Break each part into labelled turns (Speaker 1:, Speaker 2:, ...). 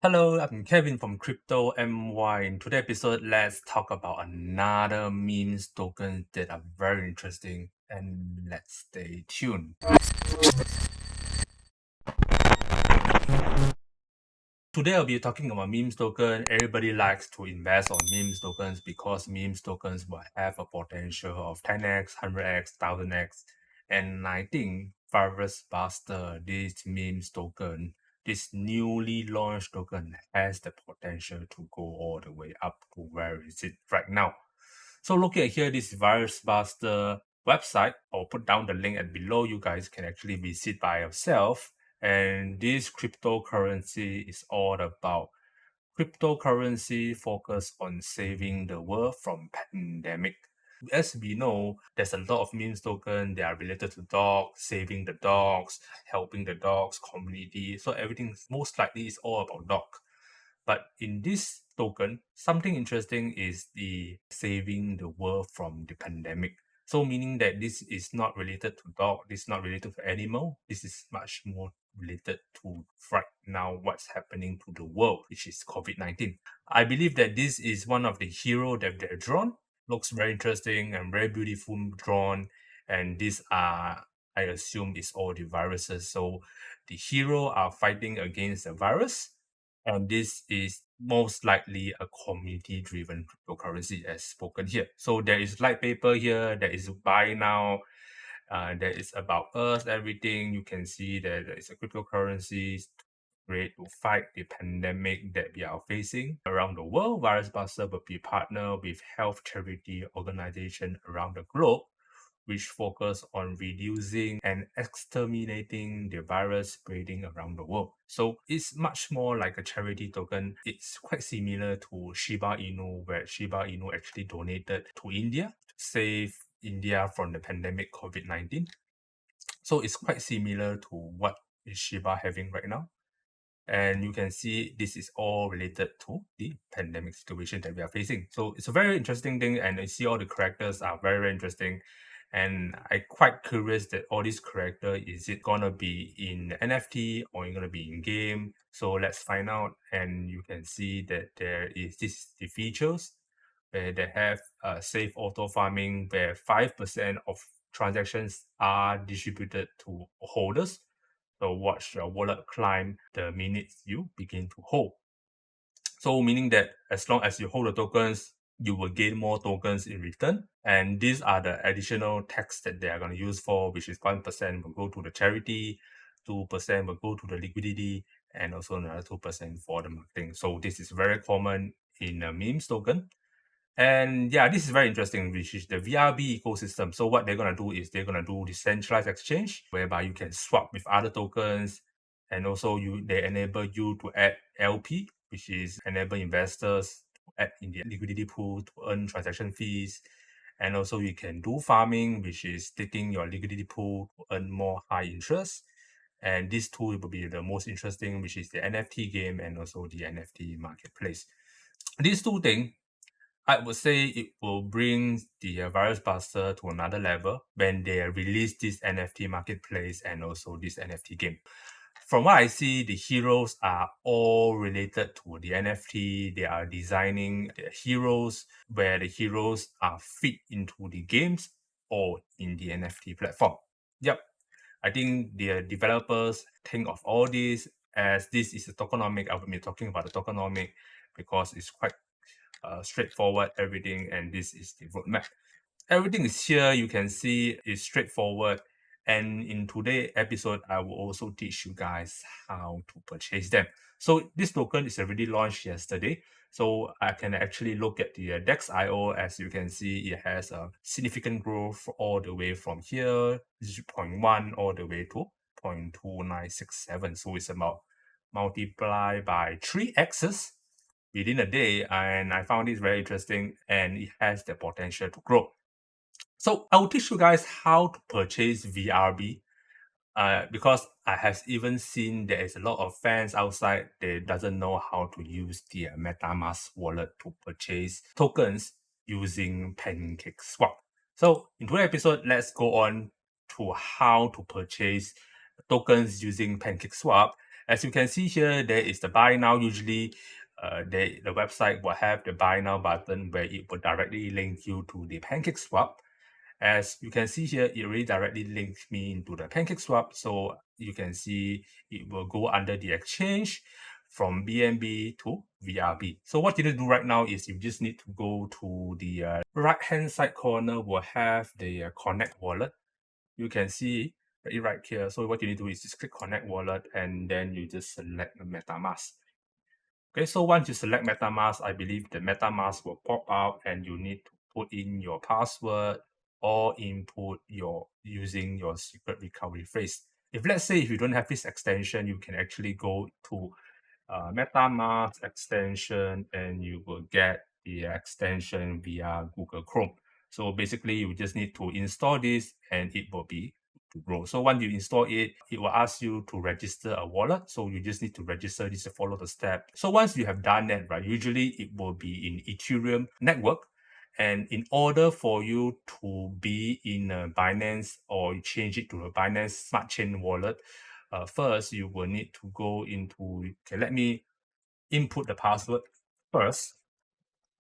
Speaker 1: Hello, I'm Kevin from Crypto MY. In today's episode, let's talk about another memes token that are very interesting, and let's stay tuned. Today I'll be talking about memes token. Everybody likes to invest on memes tokens because memes tokens will have a potential of 10x, 100x, 1000x. And I think Virus Buster, this memes token, this newly launched token has the potential to go all the way up to where is it right now. So looking at here, this Virus Buster website, I'll put down the link at below. You guys can actually visit by yourself. And this cryptocurrency is all about cryptocurrency focus on saving the world from pandemic. As we know, there's a lot of memes token that are related to dogs, saving the dogs, helping the dogs, community. So everything most likely is all about dog. But in this token, something interesting is the saving the world from the pandemic. So meaning that this is not related to dog, this is not related to animal, this is much more related to right now what's happening to the world, which is COVID-19. I believe that this is one of the hero that they're drawn. Looks very interesting and very beautiful drawn. And these are, I assume, is all the viruses. So the hero are fighting against the virus, and this is most likely a community-driven cryptocurrency as spoken here. So there is light paper here, there is buy now, there is about us, everything. You can see that there is a cryptocurrency great to fight the pandemic that we are facing around the world. Virus Buster will be partner with health charity organization around the globe, which focus on reducing and exterminating the virus spreading around the world. So it's much more like a charity token. It's quite similar to Shiba Inu, where Shiba Inu actually donated to India to save India from the pandemic COVID-19. So it's quite similar to what is Shiba having right now. And you can see this is all related to the pandemic situation that we are facing. So it's a very interesting thing, and I see all the characters are very, very interesting. And I quite curious that all these character, is it gonna be in NFT or gonna be in game? So let's find out. And you can see that there is the features where they have safe auto farming, where 5% of transactions are distributed to holders. So watch your wallet climb the minutes you begin to hold. So meaning that as long as you hold the tokens, you will gain more tokens in return. And these are the additional tax that they are going to use for, which is 1% will go to the charity, 2% will go to the liquidity, and also another 2% for the marketing. So this is very common in a memes token. And yeah, this is very interesting, which is the VRB ecosystem. So what they're going to do is they're going to do decentralized exchange, whereby you can swap with other tokens. And also they enable you to add LP, which is enable investors to add in the liquidity pool to earn transaction fees. And also you can do farming, which is taking your liquidity pool to earn more high interest. And this tool will be the most interesting, which is the NFT game and also the NFT marketplace. These two things, I would say it will bring the Virus Buster to another level when they release this NFT marketplace and also this NFT game. From what I see, the heroes are all related to the NFT. They are designing the heroes where the heroes are fit into the games or in the NFT platform. Yep. I think the developers think of all this as this is a tokenomic. I will be talking about the tokenomic because it's quite straightforward, everything, and this is the roadmap. Everything is here, you can see it's straightforward. And in today's episode, I will also teach you guys how to purchase them. So this token is already launched yesterday. So I can actually look at the DEX.io. As you can see, it has a significant growth all the way from here, 0.1 all the way to 0.2967. So it's about multiply by 3x's within a day, and I found this very interesting, and it has the potential to grow. So I will teach you guys how to purchase VRB, because I have even seen there is a lot of fans outside that doesn't know how to use the Metamask wallet to purchase tokens using PancakeSwap. So in today's episode, let's go on to how to purchase tokens using PancakeSwap. As you can see here, there is the buy now. Usually the website will have the buy now button where it will directly link you to the PancakeSwap. As you can see here, it really directly links me into the PancakeSwap. So you can see it will go under the exchange from BNB to VRB. So what you need to do right now is you just need to go to the right hand side corner will have the connect wallet. You can see it right here. So what you need to do is just click connect wallet and then you just select the MetaMask. Okay, so once you select MetaMask, I believe the MetaMask will pop out and you need to put in your password or input your using your secret recovery phrase. If let's say if you don't have this extension, you can actually go to MetaMask extension and you will get the extension via Google Chrome. So basically you just need to install this and it will be to grow. So once you install it, it will ask you to register a wallet. So you just need to register this to follow the step. So once you have done that, right, usually it will be in Ethereum network. And in order for you to be in a Binance or you change it to a Binance Smart Chain wallet, first you will need to go into, okay, let me input the password first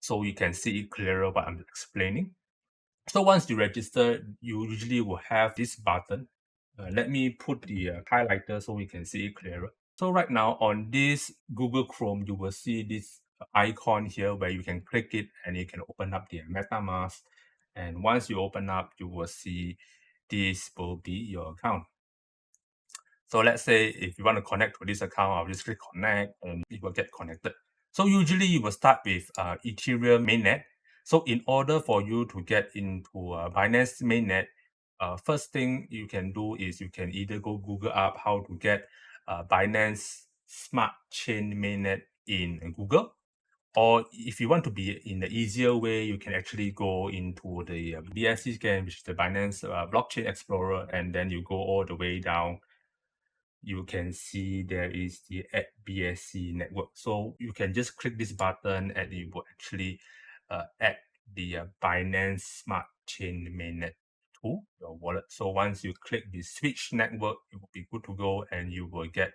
Speaker 1: so you can see it clearer what I'm explaining. So once you register, you usually will have this button. Let me put the highlighter so we can see it clearer. So right now on this Google Chrome, you will see this icon here where you can click it and you can open up the MetaMask. And once you open up, you will see this will be your account. So let's say if you want to connect to this account, I'll just click connect and it will get connected. So usually you will start with Ethereum mainnet. So in order for you to get into Binance mainnet, first thing you can do is you can either go Google up how to get Binance Smart Chain mainnet in Google. Or if you want to be in the easier way, you can actually go into the BSC scan, which is the Binance Blockchain Explorer, and then you go all the way down. You can see there is the add BSC network. So you can just click this button and it will actually add the Binance Smart Chain mainnet to your wallet. So once you click the switch network, it will be good to go and you will get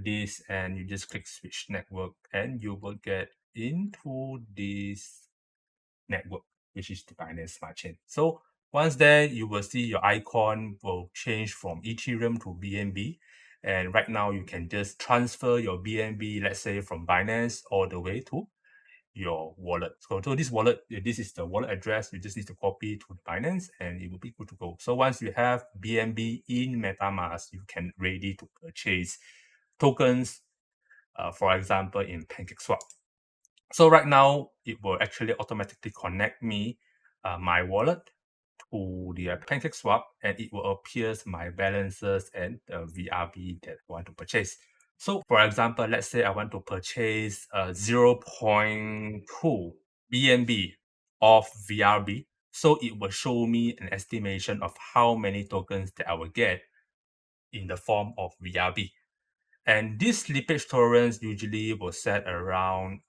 Speaker 1: this and you just click switch network and you will get into this network, which is the Binance Smart Chain. So once there, you will see your icon will change from Ethereum to BNB. And right now you can just transfer your BNB, let's say from Binance all the way to your wallet. So this wallet, this is the wallet address. You just need to copy to the Binance and it will be good to go. So once you have BNB in MetaMask, you can ready to purchase tokens, for example, in PancakeSwap. So right now, it will actually automatically connect me, my wallet to the PancakeSwap, and it will appear my balances and the VRB that I want to purchase. So for example, let's say I want to purchase 0.2 BNB of VRB. So it will show me an estimation of how many tokens that I will get in the form of VRB. And this slippage tolerance usually will set around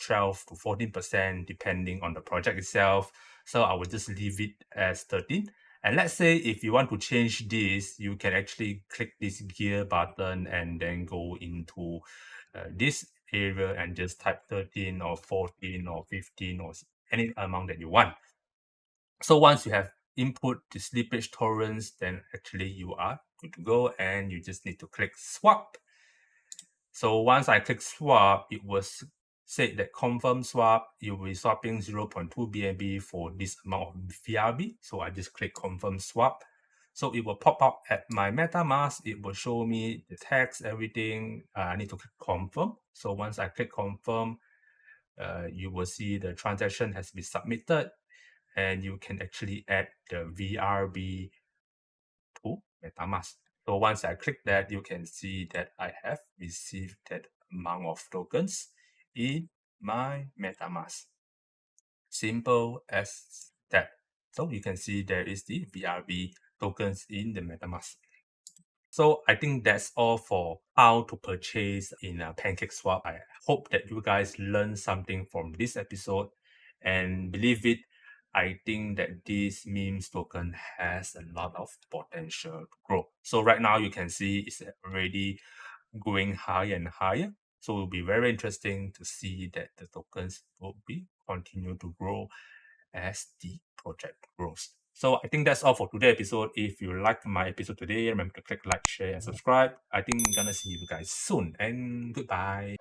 Speaker 1: 12 to 14% depending on the project itself. So I will just leave it as 13. And let's say if you want to change this, you can actually click this gear button and then go into this area and just type 13 or 14 or 15 or any amount that you want. So once you have input the slippage tolerance, then actually you are good to go and you just need to click swap. So once I click swap, it was said that confirm swap, you will be swapping 0.2 BNB for this amount of VRB. So I just click confirm swap. So it will pop up at my MetaMask. It will show me the text, everything. I need to click confirm. So once I click confirm, you will see the transaction has been submitted and you can actually add the VRB to MetaMask. So once I click that, you can see that I have received that amount of tokens in my MetaMask. Simple as that. So you can see there is the VRB tokens in the MetaMask. So I think that's all for how to purchase in a PancakeSwap. I hope that you guys learned something from this episode and believe it, I think that this memes token has a lot of potential to grow. So right now you can see it's already going higher and higher. So it will be very interesting to see that the tokens will be continue to grow as the project grows. So I think that's all for today's episode. If you liked my episode today, remember to click like, share, and subscribe. I think I'm gonna see you guys soon, and goodbye.